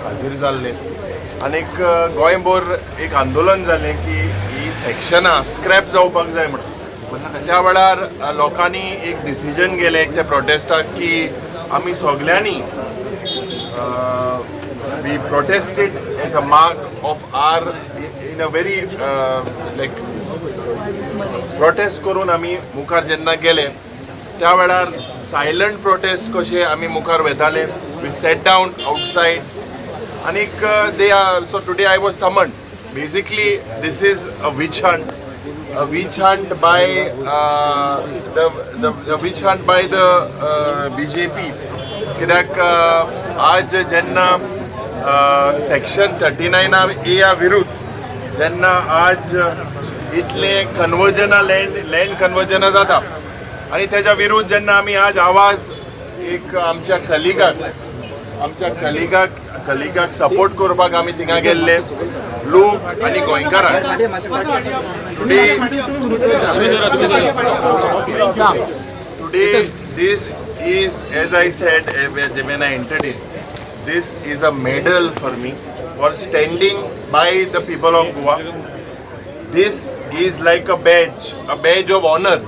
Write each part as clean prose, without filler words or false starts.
हाजीर जाल्ले आनीक गोंयभर एक आंदोलन जालें की ही सेक्शनां स्क्रॅप जावपाक जाय म्हणून. त्या वेळार लोकांनी एक डिसिजन गेलें त्या प्रोटेस्टाक की आमी सगळ्यांनी we protested as a mark of our in a very like protest करून आमी मुखार जेन्ना गेले त्या वेळार सायलंट प्रोटेस्ट कशे आमी मुखार वेताले. वी सेट डावन आउटसायड आनीक they are so today I was summoned. Basically this is a witch hunt by the witch hunt by the BJP. कित्याक आज जेन्ना सेक्शन 39A विरुद्ध जेन्ना आज इतले कन्वर्जना लँड कन्वर्जना जाता आणि त्याच्या विरुद्ध जेन्ना आमी आज आवाज एक आमच्या कलिगाक सपोर्ट करपाक आमी थिंगा गेल्ले लोक आणि गोंयकारांक today this is, as I said when I entered in, this is a medal for me for standing by the people of Goa. This is like a badge of honor.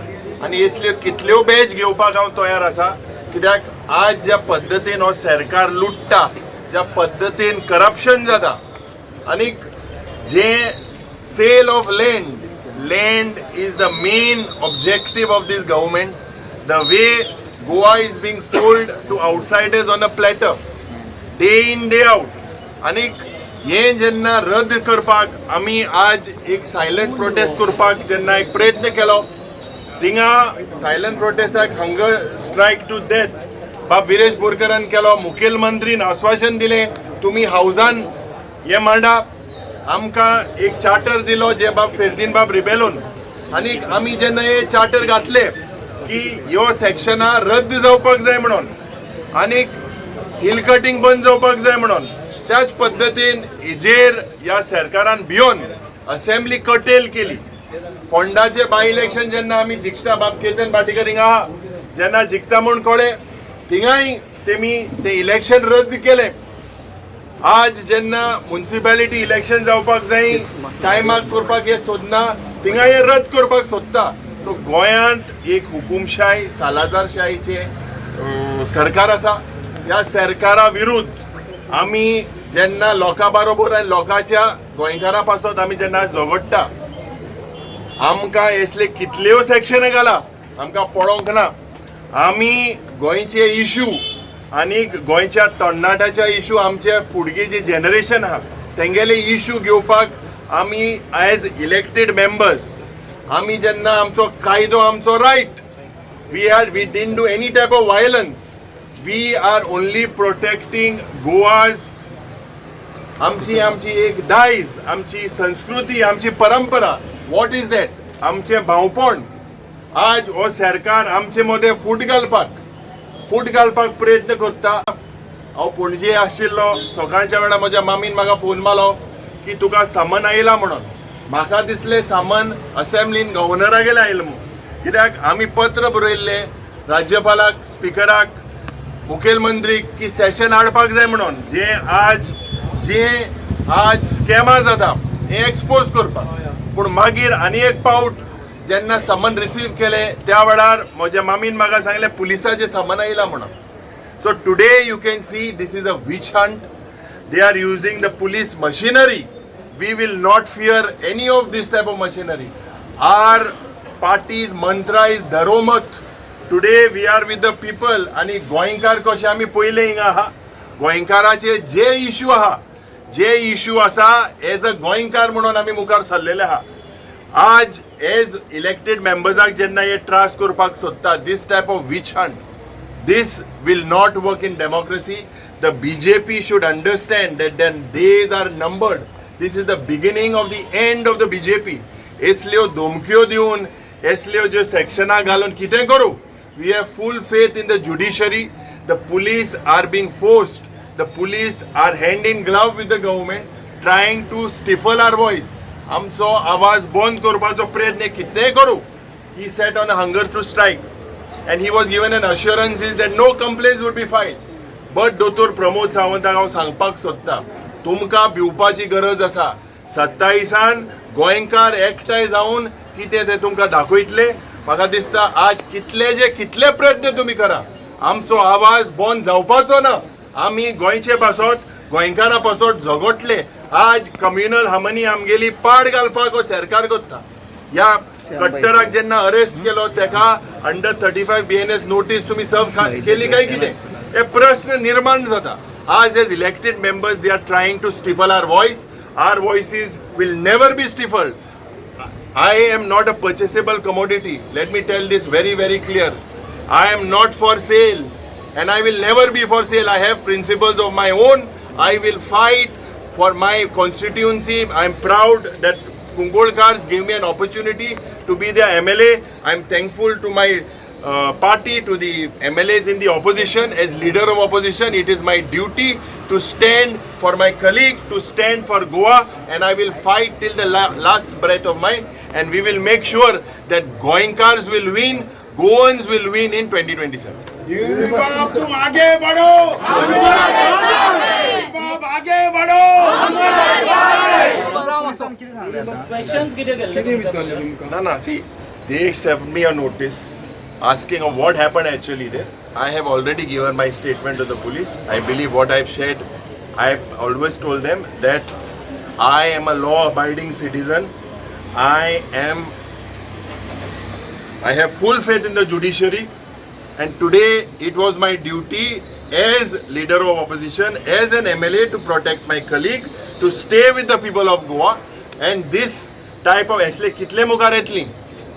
आणि इसलिए कितल्यो बॅज घेवपाक हांव तयार आसा. कित्याक आज ज्या पद्दतीन हो सरकार लुटता, ज्या पद्दतीन करप्शन जाता आनीक जे sale of land is the main objective of this government. The way Goa is being sold to outsiders on a platter, day in day out. आनीक हे जेन्ना रद्द करपाक आमी आज एक सायलंट प्रोटेस्ट करपाक जेन्ना एक प्रयत्न केलो थिंगा सायलंट प्रोटेस्टाक हंगर स्ट्रायक टू डेथ बाब विरेश बोरकरान केलो. मुखेलमंत्रीन आश्वासन दिलें तुमी हावजान हे मांडा. आमकां एक चार्टर दिलो जे बाब फेर्दीन बाब रिबेलोन. आनीक आमी जेन्ना हे चार्टर घातले की ह्यो सेक्शनां रद्द जावपाक जाय म्हणून आनीक हिल कटिंग बंद जावपाक जाय म्हणून त्याच पद्दतीन हेजेर ह्या सरकारान भिवन असेंब्ली कटेल केली. फोंडाचे बाय इलेक्शन जेन्ना आमी जिखता बाब केतन भाटीकर हिंगा आहा जेन्ना जिखता म्हूण कळ्ळें थिंगाय तेमी ते इलेक्शन रद्द केलें. आज जेन्ना म्युनिसिपॅलिटी इलेक्शन जावपाक जाय टायमाक करपाक हे सोदना थिंगाय हे रद्द करपाक सोदता. सो गोंयांत एक हुकुमशाही सालाजारशाहीचे सरकार आसा. ह्या सरकारा विरुद्ध आमी जेन्ना लोकां बरोबर आनी लोकांच्या गोंयकारां पासत आमी जेन्ना झगडटा आमकां असले कितल्यो सेक्शनां घाला आमकां पळोवंक ना. आमी गोंयचे इश्यू आनी गोंयच्या तरणाट्याच्या इश्यू आमचे फुडगे जे जनरेशन आहा तेंगेले इश्यू घेवपाक आमी एज इलेक्टेड मेंबर्स आमी जेन्ना आमचो कायदो आमचो right we didn't do any type of violence. We are only protecting Goa's आमची एक दायज आमची संस्कृती आमची परंपरा. वॉट इज दॅट आमचें भावपण. आज हो सरकार आमचे मदें फूट घालपाक प्रयत्न करता. हांव पणजे आशिल्लो सकाळच्या वेळार म्हज्या मामीन म्हाका फोन मारलो की तुका सामन आयला म्हणून. म्हाका दिसलें सामन असेंब्लीन गव्हर्नरागेर आयलें म्हणून. कित्याक आमी पत्र बरयल्लें राज्यपालाक स्पिकराक मुखेलमंत्रीक की सेशन हाडपाक जाय म्हणून जे आज स्कॅमां जाता हे एक्सपोज करपाक. पूण मागीर आनी एक पावट जेन्ना समन रिसीव केलें त्या वेळार म्हज्या मामीन म्हाका सांगलें पुलिसाचें सामन आयलां म्हणून. So today you can see this is a witch hunt. They are using the police machinery. We will not fear any of this type of machinery. Our party's mantra is Dharomat. Today we are with the people. आणि गोंयकार कशे आमी पयले हिंगा आहा गोंयकाराचे जे issue आसा as a गोंयकार म्हणून आमी मुखार सरलेले आहा. आज एज इलेक्टेड मेंबर्साक जेन्ना हे त्रास करपाक सोदता this type of witch hunt, this will not work in democracy. The BJP should understand that their days are numbered. This is the beginning of the end of the BJP. इसलियो धमकियो दिवन इसलियो जो सेक्शनां घालून कितें करूं. We have full faith in the judiciary. The police are being forced. The police are hand in glove with the government trying to stifle our voice. आमचो आवाज बंद करपाचो प्रयत्न कितें करूं. He sat on a hunger to strike and he was given an assurance that no complaints would be filed. But दोतोर प्रमोद सावंताक हांव सांगपाक सोदतां, तुमकां भिवपाची गरज आसा. 27 गोंयकार एकठांय जावन कितें तें तुमकां दाखयतले. म्हाका दिसता आज कितले प्रयत्न तुमी करा, आमचो आवाज बंद जावपाचो ना. आमी गोंयचे पासत गोंयकारां पासत झगडटले. आज कम्युनल हार्मनी आमगेली पाड घालपाक हो सरकार करता. ह्या कट्टराक जेन्ना अरेस्ट केलो तेका अंडर 35 BNS नोटीस तुमी सर्व केली काय कितें, हे प्रश्न निर्माण जाता. आज as elected members they are trying to stifle our voice. Our voices will never be stifled. I am not a purchasable commodity. Let me tell this very, very clear. I am not for sale and I will never be for sale. I have principles of my own. I will fight for my constituency. I am proud that Kungolkars gave me an opportunity to be their MLA. I am thankful to my party, to the MLAs in the opposition. As leader of opposition, it is my duty to stand for my colleague, to stand for Goa, and I will fight till the last breath of mine, and we will make sure that Goenkars will win, Goans will win in 2027. बाप तुम आगे बढ़ो, बाप आगे बढ़ो. Questions किती केले? No, see, they sent me a notice asking of what happened actually there. I have already given my statement to the police. I believe what I've shared, I've always told them that I am a law-abiding citizen. I have full faith in the judiciary, and today it was my duty as leader of opposition, as an MLA, to protect my colleague, to stay with the people of Goa. And this type of kitle mukaretli.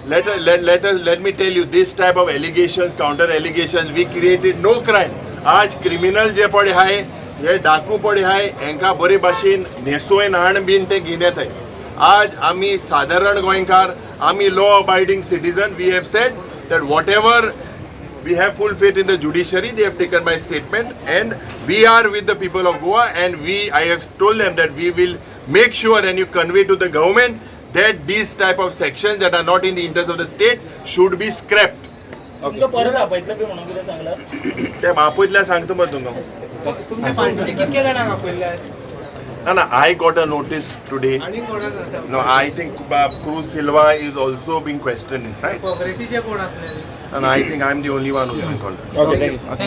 Let me tell you, this type of allegations, counter allegations, we created no crime. आज criminal जे पडे हाय, हे डाकू पडे हाय, हेंका बरे भाशेन नेसोय नाण bin ते गिनेत हाय. आज आमी साधारण गोंयकार, आमी law abiding citizen, we have said that whatever, we have full faith in the judiciary. They have taken my statement, and we are with the people of Goa, and I have told them that we will make sure, and you convey to the government, that these type of sections that are not in the interest of the state should be scrapped. तुमका परत आपयतलं बी म्हणून कितें सांगला? ते आपयतल्या सांगतो मग तुमकां. तुमच्या पार्टीचे कितके जाणांक आपयल्ले? No, I got a notice today. No, I think Cruz Silva is also being questioned inside. काँग्रेसीचे कोण असले? And I think I'm the only one who's been called. Okay, thank you.